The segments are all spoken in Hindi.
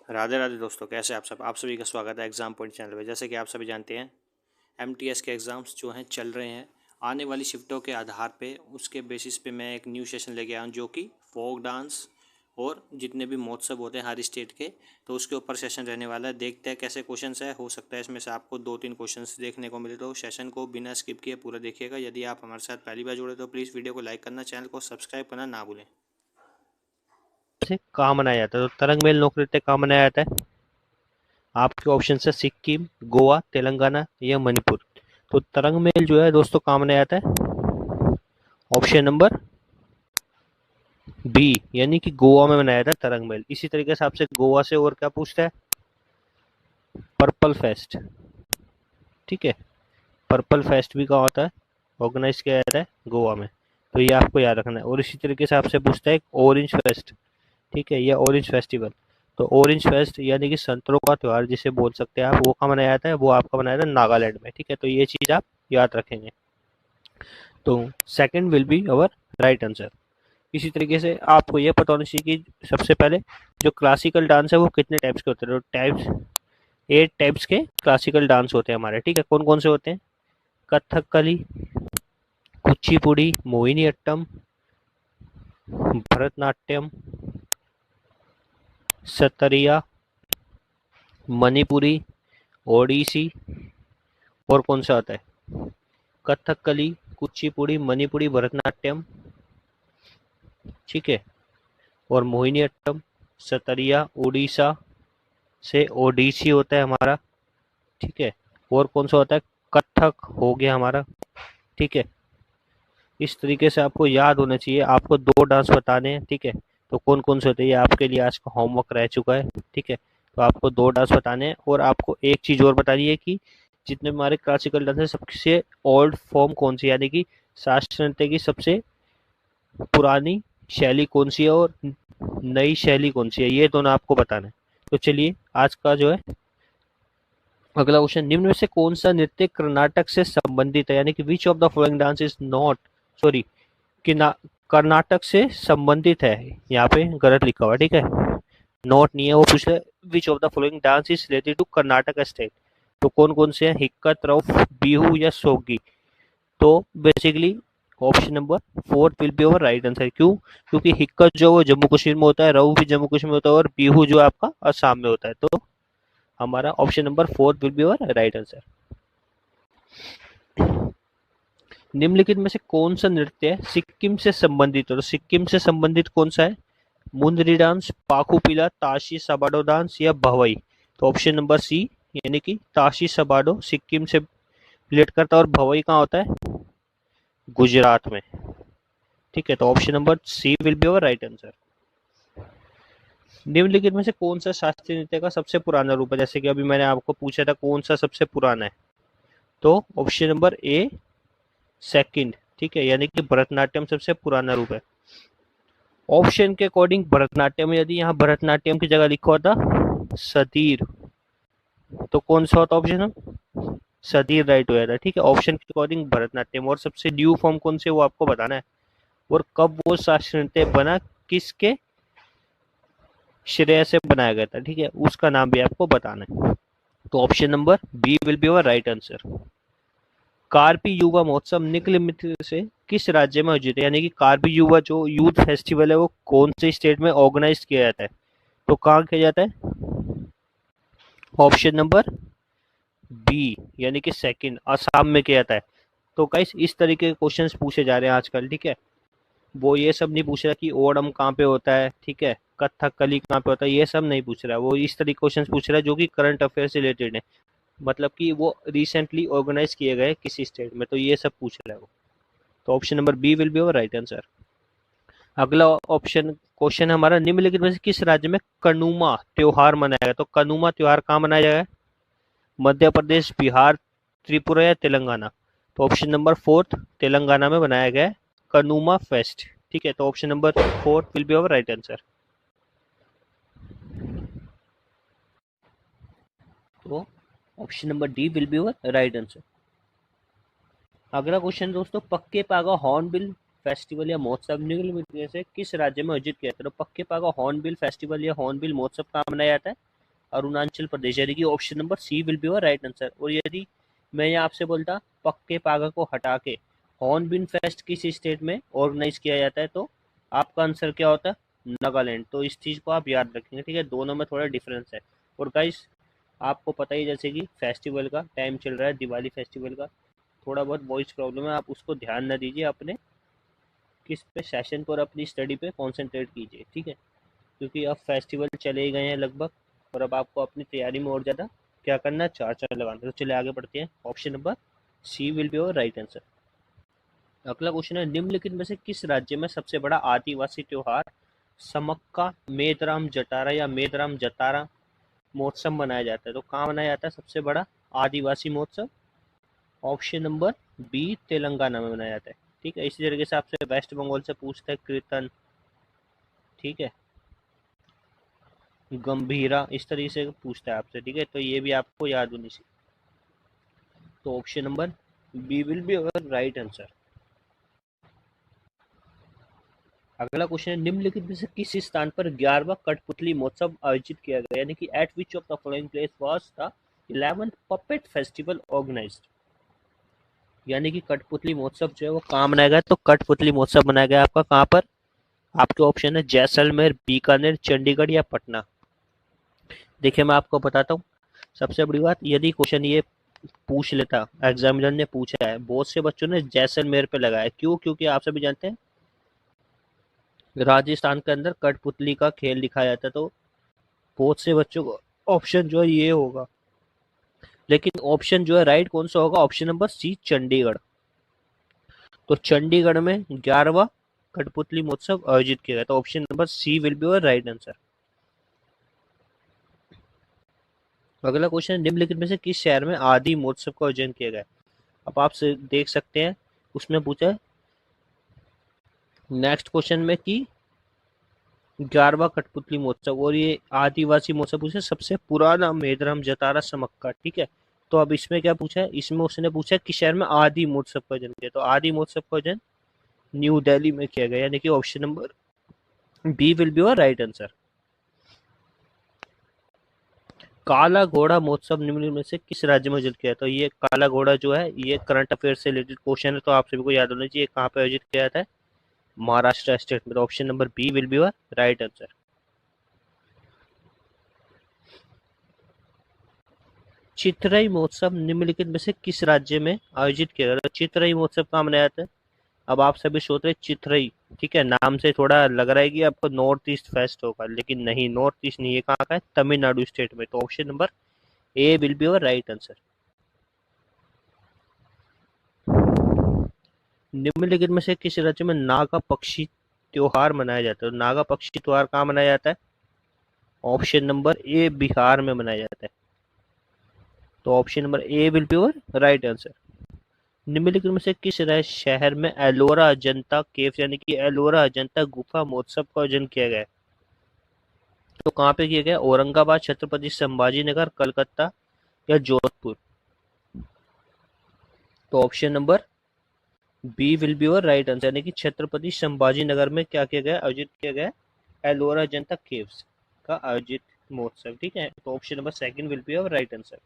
राधे राधे दोस्तों, कैसे आप सभी का स्वागत है एग्ज़ाम पॉइंट चैनल पे। जैसे कि आप सभी जानते हैं, एमटीएस के एग्ज़ाम्स जो हैं चल रहे हैं। आने वाली शिफ्टों के आधार पे उसके बेसिस पे मैं एक न्यू सेशन लेके आया हूँ, जो कि फोक डांस और जितने भी महोत्सव होते हैं हर स्टेट के, तो उसके ऊपर सेशन रहने वाला है। देखते हैं कैसे क्वेश्चन है। हो सकता है इसमें से आपको 2-3 क्वेश्चन देखने को मिले, तो सेशन को बिना स्किप किए पूरा देखिएगा। यदि आप हमारे साथ पहली बार जुड़े तो प्लीज़ वीडियो को लाइक करना, चैनल को सब्सक्राइब करना ना भूलें। से कहाँ मनाया जाता है? तो तरंग मेल लोक नृत्य कहाँ मनाया जाता है? आपके ऑप्शन है सिक्किम, गोवा, तेलंगाना या मणिपुर। तो तरंग मेल जो है दोस्तों कहाँ मनाया जाता है? ऑप्शन नंबर बी, यानी कि गोवा में मनाया जाता है तरंग मेल। इसी तरीके से आपसे गोवा से और क्या पूछता है? Purple fest. ठीक है, पर्पल फेस्ट भी कहाँ होता है? ऑर्गेनाइज किया जाता है गोवा में। तो ये आपको याद रखना है। और इसी तरीके से आपसे पूछता है ऑरेंज फेस्ट। ठीक है, ये ऑरेंज फेस्टिवल। तो ऑरेंज फेस्ट यानी कि संतरों का त्योहार जिसे बोल सकते हैं आप, वो कहाँ मनाया जाता है? वो आपका मनाया जाता है नागालैंड में। ठीक है, तो ये चीज आप याद रखेंगे। तो second will be our right answer. इसी तरीके से आपको ये पता होना चाहिए कि सबसे पहले जो क्लासिकल डांस है वो कितने टाइप्स के होते हैं। तो टाइप्स 8 टाइप्स के क्लासिकल डांस होते हैं हमारे। ठीक है, कौन कौन से होते हैं? कथकली, कुचिपुड़ी, मोहिनी अट्टम, भरतनाट्यम, सतरिया, मणिपुरी, ओडिसी, और कौन सा आता है? कथकली, कुचिपुड़ी, मणिपुरी, भरतनाट्यम। ठीक है, और मोहिनी अट्टम, सतरिया, उड़ीसा से ओडिसी होता है हमारा। ठीक है, और कौन सा होता है? कथक हो गया हमारा। ठीक है, इस तरीके से आपको याद होना चाहिए। आपको 2 डांस बताने हैं। ठीक है, तो कौन कौन से होते हैं ये आपके लिए आज का होमवर्क रह चुका है। ठीक है, तो आपको 2 डांस बताने हैं और आपको एक चीज और बतानी है कि जितने हमारे क्लासिकल डांस है सबसे ओल्ड फॉर्म कौन सी है, यानी कि शास्त्रीय नृत्य की सबसे पुरानी शैली कौन सी है और नई शैली कौन सी है, ये दोनों आपको बताना है। तो चलिए आज का जो है अगला क्वेश्चन, निम्न में से कौन सा नृत्य कर्नाटक से संबंधित है? यानी कि विच of the following dance is not, sorry, कि कर्नाटक से संबंधित है। यहाँ पे गलत लिखा हुआ है। ठीक है, नॉट नहीं है, वो पूछ रहे which of the following dance is related to Karnataka state. तो कौन कौन से हैं? हिक्कत, रउफ, बिहू या सोगी। तो basically option number 4 will be our right answer. क्यों? क्योंकि हिक्कत जो वो जम्मू कश्मीर में होता है, रउफ भी जम्मू कश्मीर में होता है, और बिहू जो आपका असम में होता है। तो हमारा option number 4 will be our right answer. निम्नलिखित में से कौन सा नृत्य सिक्किम से संबंधित हो? तो सिक्किम से संबंधित कौन सा है? मुंदरी डांस, पाखुपिला, ताशी सबाडो डांस या भवई। तो ऑप्शन नंबर सी, यानी कि ताशी सबाडो सिक्किम से रिलेट करता है और भवई कहाँ होता है? गुजरात में। ठीक है, तो option number C will be our right answer. निम्नलिखित में से कौन सा शास्त्रीय नृत्य का सबसे पुराना रूप है? जैसे कि अभी मैंने आपको पूछा था कौन सा सबसे पुराना है, तो ऑप्शन नंबर ए सेकंड। ठीक है, यानी कि भरतनाट्यम सबसे पुराना रूप है। ऑप्शन के अकॉर्डिंग भरतनाट्यम, यदि यहाँ भरतनाट्यम की जगह लिखा होता सतीर, तो कौन सा होता ऑप्शन? सतीर राइट हो जाता। ठीक है, ऑप्शन के अकॉर्डिंग भरतनाट्यम। और सबसे न्यू फॉर्म कौन से वो आपको बताना है, और कब वो शास्त्रीय नृत्य बना, किसके श्रेय से बनाया गया था। ठीक है, उसका नाम भी आपको बताना है। तो option number B will be our right answer. Karbi युवा महोत्सव निम्नलिखित में से किस राज्य में आयोजित है? यानी कि कार्बी युवा जो यूथ फेस्टिवल है वो कौन से स्टेट में ऑर्गेनाइज किया जाता है? तो कहाँ किया जाता है? ऑप्शन नंबर बी, यानी कि सेकंड, असम में किया जाता है। तो गाइस इस तरीके के क्वेश्चंस पूछे जा रहे हैं आजकल। ठीक है, वो ये सब नहीं पूछ रहा कि ओणम कहाँ पे होता है, ठीक है, कथकली कहाँ पे होता है, ये सब नहीं पूछ रहा है। वो इस तरीके क्वेश्चन पूछ रहा है जो कि करंट अफेयर से रिलेटेड है, मतलब कि वो रिसेंटली ऑर्गेनाइज किए गए किसी स्टेट में, तो ये सब पूछ रहा है वो। तो option number B will be our right answer. अगला ऑप्शन क्वेश्चन हमारा, निम्नलिखित में से किस राज्य में कनुमा त्योहार मनाया गया? तो कनुमा त्योहार कहाँ मनाया जाएगा? मध्य प्रदेश, बिहार, त्रिपुरा या तेलंगाना। तो ऑप्शन नंबर 4 तेलंगाना में बनाया गया है कनुमा फेस्ट। ठीक है, तो option number 4 will be our right answer. तो option number D will be our right answer. अगला क्वेश्चन दोस्तों, पक्के पागा हॉर्नबिल फेस्टिवल या महोत्सव निम्नलिखित में से किस राज्य में आयोजित किया जाता है? तो पक्के पागा हॉर्नबिल फेस्टिवल या हॉर्नबिल महोत्सव कहाँ मनाया जाता है? अरुणाचल प्रदेश, यानी कि option number C will be your right answer. और यदि मैं यहाँ आपसे बोलता पक्के पागा को हटा के हॉर्नबिल फेस्ट किस स्टेट में ऑर्गेनाइज किया जाता है, तो आपका आंसर क्या होता है? नागालैंड। तो इस चीज़ को आप याद रखेंगे, ठीक है, दोनों में थोड़ा डिफरेंस है। और गाइस आपको पता ही, जैसे कि फेस्टिवल का टाइम चल रहा है, दिवाली फेस्टिवल का, थोड़ा बहुत वॉइस प्रॉब्लम है, आप उसको ध्यान न दीजिए, अपने किस पे सेशन पर अपनी स्टडी पे कंसंट्रेट कीजिए, ठीक है, क्योंकि अब फेस्टिवल चले ही गए हैं लगभग, और अब आपको अपनी तैयारी में और ज़्यादा क्या करना है, चार चार लगाना। तो चलिए आगे बढ़ते हैं। Option number C will be your right answer. अगला क्वेश्चन है, निम्नलिखित में से किस राज्य में सबसे बड़ा आदिवासी त्योहार समक्का मेतराम जटारा या मेतराम जतारा महोत्सव मनाया जाता है? तो कहाँ मनाया जाता है सबसे बड़ा आदिवासी महोत्सव? ऑप्शन नंबर बी तेलंगाना में मनाया जाता है, ठीक है। इसी तरीके से आपसे वेस्ट बंगाल से पूछता है कीर्तन, ठीक है, गंभीरा, इस तरीके से पूछता है आपसे, ठीक है, तो ये भी आपको याद होनी चाहिए। तो option number B will be our right answer. अगला क्वेश्चन है, निम्नलिखित में से किस स्थान पर 11वां कठपुतली महोत्सव आयोजित किया गया, यानी कि at which of the following place was the 11th puppet festival organized? यानी कि कठपुतली महोत्सव जो है वो कहाँ मनाया गया? तो कठपुतली महोत्सव मनाया गया आपका कहाँ पर? आपके ऑप्शन है जैसलमेर, बीकानेर, चंडीगढ़ या पटना। देखिए मैं आपको बताता हूँ, सबसे बड़ी बात, यदि क्वेश्चन ये पूछ लेता, एग्जामिनर ने पूछा है, बहुत से बच्चों ने जैसलमेर पे लगाया, क्यों? क्योंकि आप सभी जानते हैं राजस्थान के अंदर कठपुतली का खेल दिखाया जाता है, तो बहुत से बच्चों को ऑप्शन जो है ये होगा, लेकिन ऑप्शन जो है राइट कौन सा होगा? Option number C Chandigarh. तो चंडीगढ़ में 11वां कठपुतली महोत्सव आयोजित किया गया, तो option number C will be your right answer. अगला क्वेश्चन, निम्नलिखित में से किस शहर में आदि महोत्सव का आयोजन किया गया? अब आप देख सकते हैं उसमें पूछा है नेक्स्ट क्वेश्चन में कि 11वां कठपुतली महोत्सव, और ये आदिवासी महोत्सव पूछा सबसे पुराना मेदरम जतारा समक्का, ठीक है। तो अब इसमें क्या पूछा है? इसमें उसने पूछा किस शहर में आदि महोत्सव का आयोजन किया, तो आदि महोत्सव का आयोजन न्यू दिल्ली में किया गया, यानी कि option number B will be your right answer. Kala Ghoda महोत्सव निम्नलिखित में से किस राज्य में आयोजित किया? तो ये काला घोड़ा जो है ये करंट अफेयर से रिलेटेड क्वेश्चन है, तो आप सभी को याद होना चाहिए कहाँ पे आयोजित किया जाता है, महाराष्ट्र स्टेट में। तो option number B will be your right answer. Chithirai महोत्सव निम्नलिखित में से किस राज्य में आयोजित किया जाता है? चित्रई महोत्सव कहाँ मनाया जाता है? अब आप सभी सोच रहे चित्रई, ठीक है, नाम से थोड़ा लग रहा है कि आपको नॉर्थ ईस्ट फेस्ट होगा, लेकिन नहीं, नॉर्थ ईस्ट नहीं है, कहाँ का है? तमिलनाडु स्टेट में। तो option number A will be your right answer. निम्नलिखित में से किस राज्य में नागा पक्षी त्योहार मनाया जाता है? तो नागा पक्षी त्योहार कहाँ मनाया जाता है? ऑप्शन नंबर ए बिहार में मनाया जाता है। तो option number A will be your right answer. निम्नलिखित में से किस शहर में एलोरा अजंता केव, यानी कि एलोरा अजंता गुफा महोत्सव का आयोजन किया गया? तो कहाँ पे किया गया? औरंगाबाद, छत्रपति संभाजी नगर, कलकत्ता या जोधपुर? तो option number B will be your right answer, यानी कि छत्रपति संभाजी नगर में क्या किया गया? आयोजित किया गया एलोरा अजंता केव्स का आयोजित महोत्सव, ठीक है। तो option number second will be your right answer.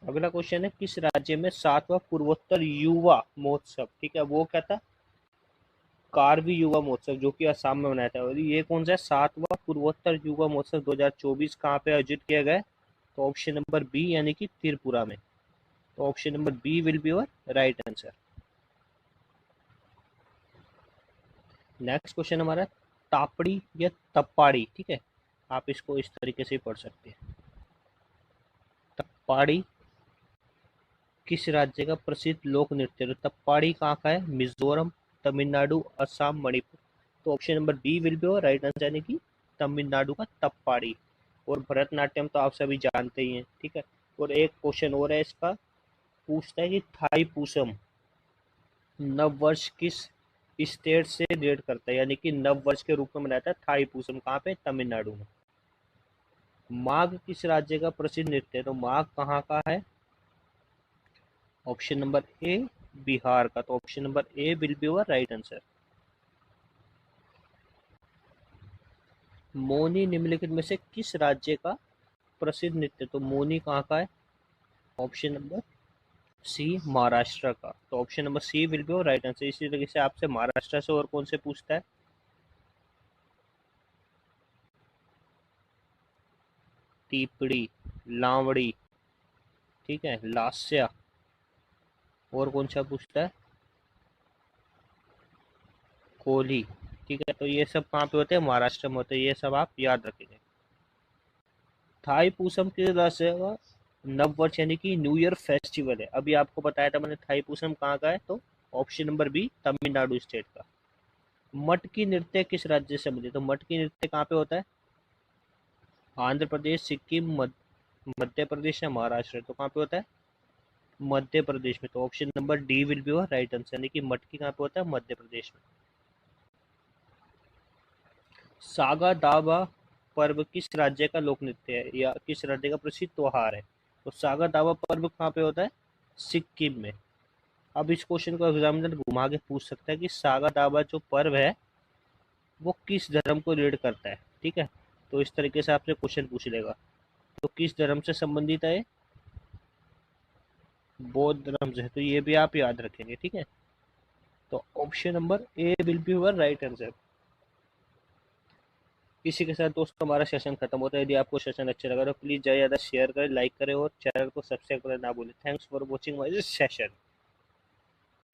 अगला क्वेश्चन है, किस राज्य में 7वां पूर्वोत्तर युवा महोत्सव, ठीक है, वो क्या था? कार्बी युवा महोत्सव, जो कि असम में मनाया था। और ये कौन सा है? 7वां पूर्वोत्तर युवा महोत्सव 2024 कहाँ पे आयोजित किया गया? तो ऑप्शन नंबर बी, यानी कि त्रिपुरा में। तो option number B will be your right answer. Next question हमारा तापड़ी या तप्पाड़ी, ठीक है, आप इसको इस तरीके से पढ़ सकते हैं। तप्पाड़ी किस राज्य का प्रसिद्ध लोक नृत्य है? तो तप्पाड़ी कहाँ का है? मिजोरम, तमिलनाडु, असम, मणिपुर। तो option number B will be your right answer, यानी कि तमिलनाडु का तप्पाड़ी। और भरतनाट्यम तो आप सभी जानते ही हैं, ठीक है। और एक क्वेश्चन और है इसका, पूछता है कि थाईपुसम नव वर्ष किस स्टेट से रिलेट करता है, यानी कि नव वर्ष के रूप में मनाया जाता है थाईपुसम, कहाँ पे? तमिलनाडु में। माघ किस राज्य का प्रसिद्ध नृत्य है? तो माघ कहाँ का है? ऑप्शन नंबर ए बिहार का। तो option number A will be your right answer. मौनी निम्नलिखित में से किस राज्य का प्रसिद्ध नृत्य, तो मोनी कहाँ का है? ऑप्शन नंबर सी महाराष्ट्र का। तो option number C will be right answer. इसी तरीके से आपसे महाराष्ट्र से और कौन से पूछता है? टीपड़ी, लावड़ी, ठीक है, लास्या, और कौन सा पूछता है? कोहली, ठीक है। तो ये सब कहाँ पे होते हैं? महाराष्ट्र में होते हैं। ये सब आप याद रखेंगे। थाई पूसम किस राज्य का नव वर्ष यानी कि न्यू ईयर फेस्टिवल है? अभी आपको बताया था मैंने थाई पूसम कहाँ का है, तो option number B Tamil Nadu state का। मटकी नृत्य किस राज्य से संबंधित? तो मटकी नृत्य कहाँ पे होता है? आंध्र प्रदेश, सिक्किम, मध्य प्रदेश या महाराष्ट्र। तो कहाँ पे होता है? मध्य प्रदेश में। तो option number D will be right answer, यानी कि मटकी कहाँ पे होता है? मध्य प्रदेश में। सागा दावा पर्व किस राज्य का लोक नृत्य है या किस राज्य का प्रसिद्ध त्योहार है? तो सागा दावा पर्व कहाँ पे होता है? सिक्किम में। अब इस क्वेश्चन को एग्जामिनर घुमा के पूछ सकता है कि सागा दावा जो पर्व है वो किस धर्म को रिलेट करता है, ठीक है। तो इस तरीके से आपसे क्वेश्चन पूछ लेगा। तो किस धर्म से संबंधित है? बौद्ध धर्म से। तो ये भी आप याद रखेंगे, ठीक है। तो option number A will be your right answer. इसी के साथ दोस्तों हमारा सेशन खत्म होता है। यदि आपको सेशन अच्छा लगा तो प्लीज ज़्यादा शेयर करें, लाइक करें और चैनल को सब्सक्राइब करना ना भूलें। Thanks for watching my session.